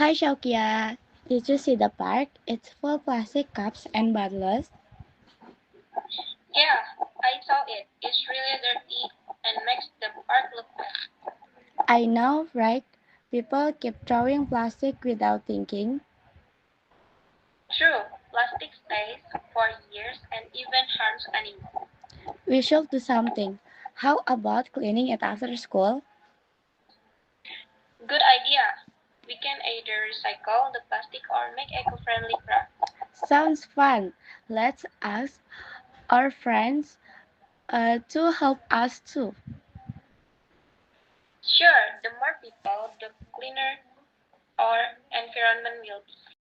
Hi Shaukia, did you see the park? It's full of plastic cups and bottles. Yeah, I saw it. It's really dirty and makes the park look bad. I know, right? People keep throwing plastic without thinking. True, plastic stays for years and even harms animals. We should do something. How about cleaning it after school? Good idea. We can either recycle the plastic or make eco-friendly crafts. Sounds fun. Let's ask our friends to help us too. Sure, the more people, the cleaner our environment will be.